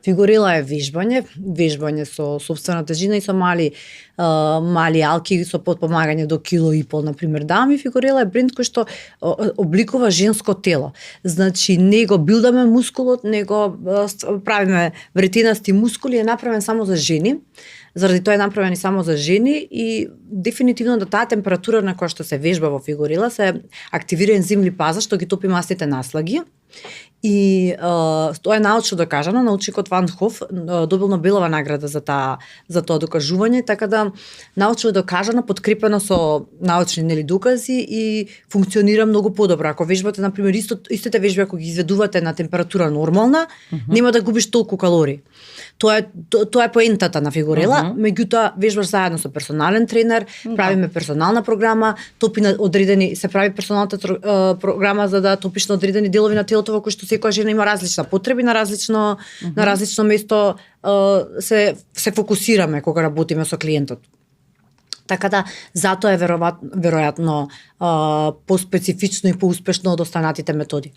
Фигурила е вежбање со сопствена тежина и со мали алки со потпомагање до кило и пол, например. Дами фигурила е бренд кој што обликува женско тело. Значи, не го билдаме мускулот, не го правиме вретенасти мускули, е направен само за жени. Заради тоа е направен и само за жени и дефинитивно да таа температура на која што се вежба во фигурила се активира ензим липаза што ги топи масните наслаги. И тоа е научно докажано, научникот Ван Хоф добил Нобелова награда за тоа докажување, така да научно докажано, подкрепено со научни докази и функционира многу подобро. Ако вежбате на пример истите вежби ако ги изведувате на температура нормална, нема да губиш толку калории. Тоа е поентата на фигурила, меѓутоа вежбаш заедно со персонален тренер, правиме персонална програма, топи на одредени, се прави персоналната програма за да топиш на одредени делови на телото во кои што секоја жена има различна потреби на различно место се фокусираме кога работиме со клиентот. Така да затоа е веројатно поспецифично и поуспешно од останатите методи.